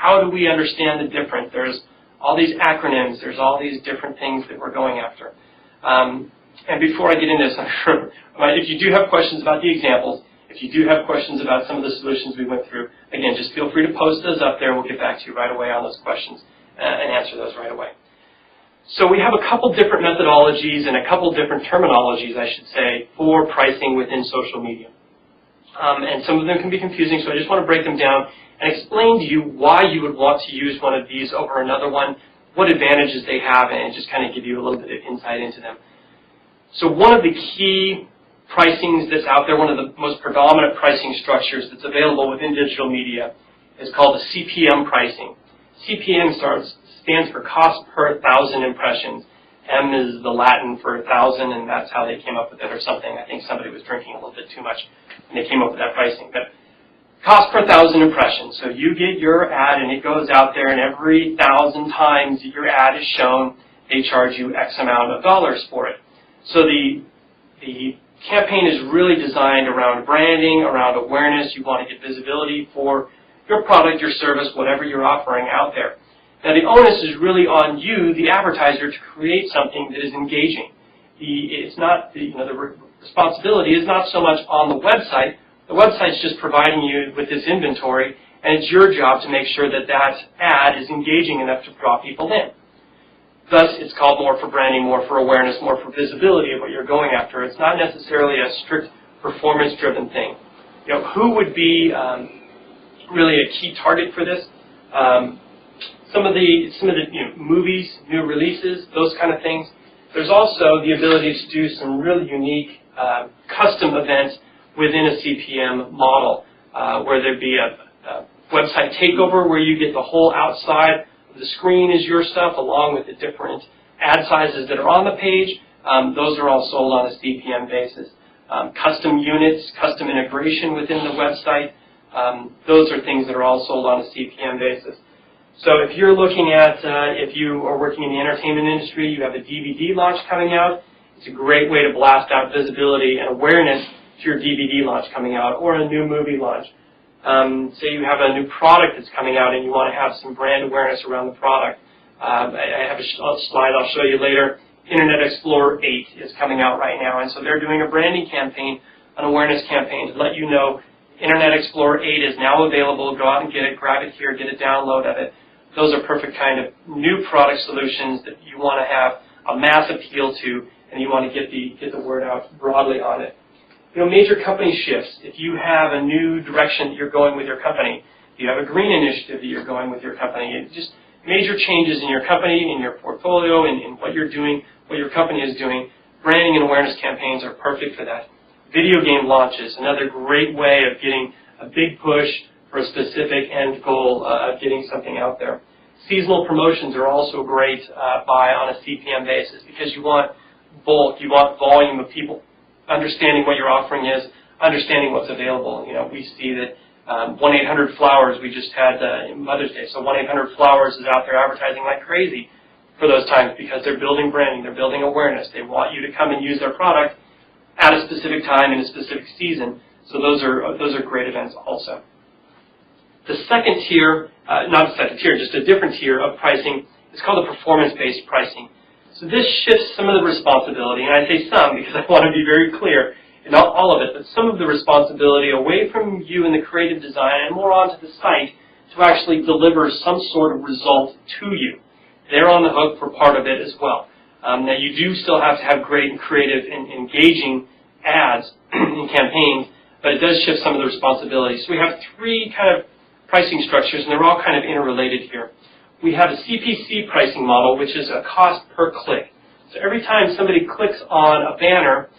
how do we understand the different? There's all these acronyms. There's all these different things that we're going after. And before I get into this, I'm sure if you do have questions about the examples, if you do have questions about some of the solutions we went through, again, just feel free to post those up there, and we'll get back to you right away on those questions and answer those right away. So we have a couple different methodologies and a couple different terminologies, I should say, for pricing within social media. And some of them can be confusing, so I just want to break them down and explain to you why you would want to use one of these over another one, what advantages they have, and just kind of give you a little bit of insight into them. So one of the key pricings that's out there, one of the most predominant pricing structures that's available within digital media is called the CPM pricing. CPM stands for cost per 1,000 impressions. M is the Latin for 1,000, and that's how they came up with it or something. I think somebody was drinking a little bit too much, and they came up with that pricing. But cost per 1,000 impressions. So you get your ad, and it goes out there, and every 1,000 times that your ad is shown, they charge you X amount of dollars for it. So the campaign is really designed around branding, around awareness. You want to get visibility for your product, your service, whatever you're offering out there. Now, the onus is really on you, the advertiser, to create something that is engaging. The responsibility is not so much on the website. The website's just providing you with this inventory, and it's your job to make sure that that ad is engaging enough to draw people in. Thus, it's called more for branding, more for awareness, more for visibility of what you're going after. It's not necessarily a strict performance-driven thing. Who would be really a key target for this? Some of the movies, new releases, those kind of things. There's also the ability to do some really unique custom events within a CPM model, where there'd be a website takeover where you get the whole outside of the screen is your stuff, along with the different ad sizes that are on the page. Those are all sold on a CPM basis. Custom units, custom integration within the website, those are things that are all sold on a CPM basis. So if you're looking at, if you are working in the entertainment industry, you have a DVD launch coming out, it's a great way to blast out visibility and awareness to your DVD launch coming out, or a new movie launch. Say you have a new product that's coming out and you want to have some brand awareness around the product. I have a slide I'll show you later. Internet Explorer 8 is coming out right now, and so they're doing a branding campaign, an awareness campaign to let you know Internet Explorer 8 is now available. Go out and get it, grab it here, get a download of it. Those are perfect kind of new product solutions that you want to have a mass appeal to, and you want to get the word out broadly on it. Major company shifts. If you have a new direction that you're going with your company, if you have a green initiative that you're going with your company, just major changes in your company, in your portfolio, in what you're doing, what your company is doing, branding and awareness campaigns are perfect for that. Video game launches, another great way of getting a big push for a specific end goal of getting something out there. Seasonal promotions are also great buy on a CPM basis because you want bulk, you want volume of people understanding what your offering is, understanding what's available. We see that 1-800-Flowers, we just had Mother's Day, so 1-800-Flowers is out there advertising like crazy for those times because they're building branding, they're building awareness. They want you to come and use their product at a specific time in a specific season. So those are great events also. The second tier, not the second tier, just a different tier of pricing, is called the performance-based pricing. So this shifts some of the responsibility, and I say some because I want to be very clear, and not all of it, but some of the responsibility away from you in the creative design and more onto the site to actually deliver some sort of result to you. They're on the hook for part of it as well. Now, you do still have to have great and creative and engaging ads and campaigns, but it does shift some of the responsibilities. So we have three kind of pricing structures, and they're all kind of interrelated here. We have a CPC pricing model, which is a cost per click. So every time somebody clicks on a banner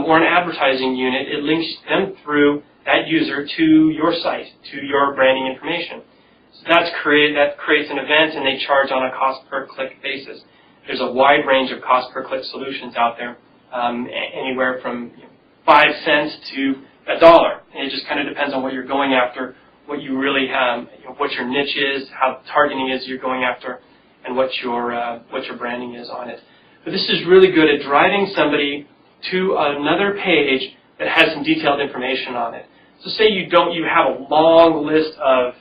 or an advertising unit, it links them through that user to your site, to your branding information. So that creates an event, and they charge on a cost per click basis. There's a wide range of cost per click solutions out there, anywhere from 5 cents to $1. And it just kind of depends on what you're going after, what you really have, what your niche is, how targeting is you're going after, and what your branding is on it. But this is really good at driving somebody to another page that has some detailed information on it. So say you have a long list of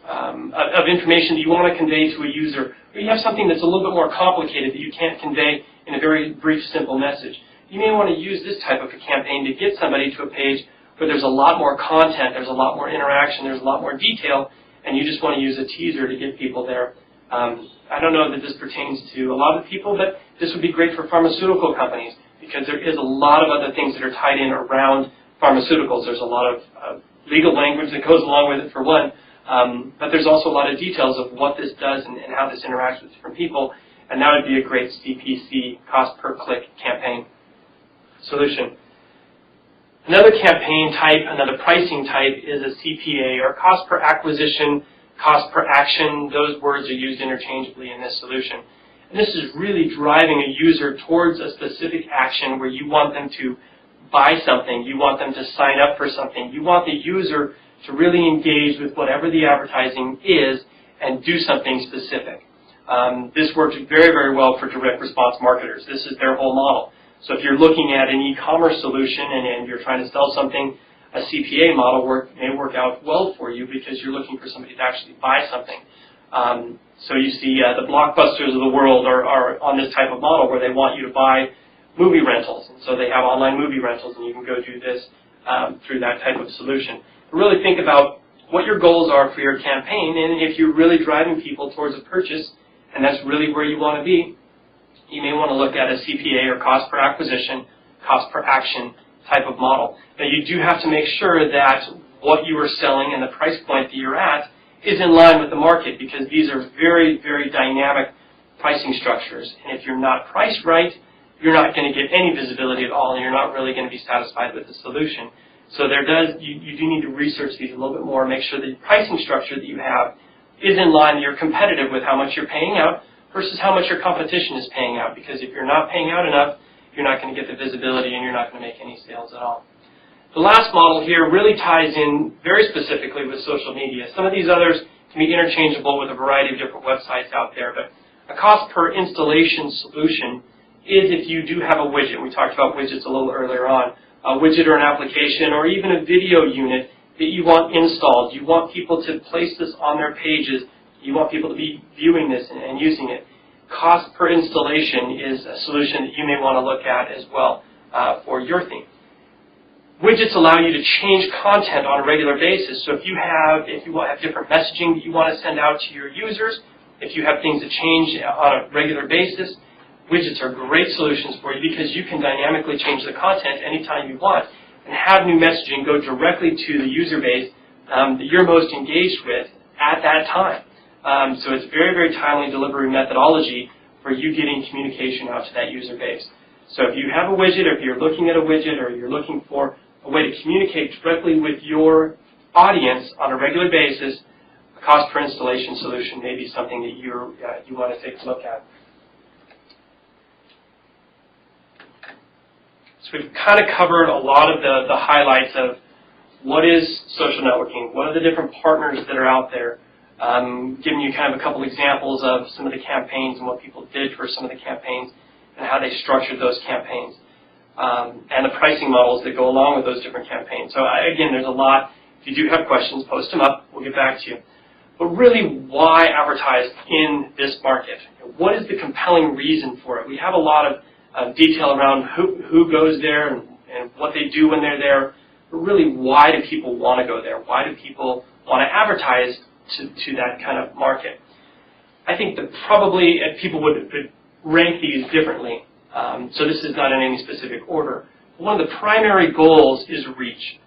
of information that you want to convey to a user, or you have something that's a little bit more complicated that you can't convey in a very brief, simple message. You may want to use this type of a campaign to get somebody to a page where there's a lot more content, there's a lot more interaction, there's a lot more detail, and you just want to use a teaser to get people there. I don't know that this pertains to a lot of people, but this would be great for pharmaceutical companies because there is a lot of other things that are tied in around pharmaceuticals. There's a lot of legal language that goes along with it, for one, but there's also a lot of details of what this does and how this interacts with different people, and that would be a great CPC, cost per click campaign solution. Another campaign type, another pricing type is a CPA, or cost per acquisition, cost per action. Those words are used interchangeably in this solution. And this is really driving a user towards a specific action where you want them to buy something, you want them to sign up for something, you want the user to really engage with whatever the advertising is and do something specific. This works very, very well for direct response marketers. This is their whole model. So if you're looking at an e-commerce solution and you're trying to sell something, a CPA model may work out well for you because you're looking for somebody to actually buy something. So you see the Blockbusters of the world are on this type of model where they want you to buy movie rentals. And so they have online movie rentals, and you can go do this through that type of solution. Really think about what your goals are for your campaign, and if you're really driving people towards a purchase, and that's really where you want to be, you may want to look at a CPA, or cost per acquisition, cost per action type of model. Now you do have to make sure that what you are selling and the price point that you're at is in line with the market, because these are very, very dynamic pricing structures. And if you're not priced right, you're not going to get any visibility at all, and you're not really going to be satisfied with the solution. So you do need to research these a little bit more, make sure the pricing structure that you have is in line, that you're competitive with how much you're paying out versus how much your competition is paying out. Because if you're not paying out enough, you're not going to get the visibility and you're not going to make any sales at all. The last model here really ties in very specifically with social media. Some of these others can be interchangeable with a variety of different websites out there, but a cost per installation solution is if you do have a widget. We talked about widgets a little earlier on. A widget or an application or even a video unit that you want installed. You want people to place this on their pages. You want people to be viewing this and using it. Cost per installation is a solution that you may want to look at as well for your theme. Widgets allow you to change content on a regular basis. So if you have different messaging that you want to send out to your users, if you have things that change on a regular basis, widgets are great solutions for you because you can dynamically change the content anytime you want and have new messaging go directly to the user base that you're most engaged with at that time. So it's very, very timely delivery methodology for you getting communication out to that user base. So if you have a widget, or if you're looking at a widget, or you're looking for a way to communicate directly with your audience on a regular basis, a cost per installation solution may be something that you want to take a look at. So we've kind of covered a lot of the highlights of what is social networking, what are the different partners that are out there, giving you kind of a couple examples of some of the campaigns and what people did for some of the campaigns and how they structured those campaigns, and the pricing models that go along with those different campaigns. So again, there's a lot. If you do have questions, post them up. We'll get back to you. But really, why advertise in this market? What is the compelling reason for it? We have a lot of detail around who goes there and what they do when they're there. But really, why do people want to go there? Why do people want to advertise to that kind of market? I think that probably people would rank these differently. So this is not in any specific order. One of the primary goals is reach.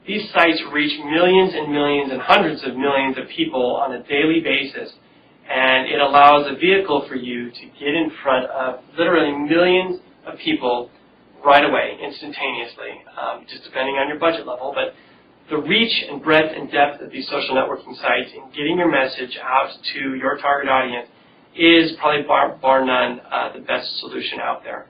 These sites reach millions and millions and hundreds of millions of people on a daily basis, and it allows a vehicle for you to get in front of literally millions of people right away, instantaneously, just depending on your budget level. But the reach and breadth and depth of these social networking sites and getting your message out to your target audience is probably bar none the best solution out there.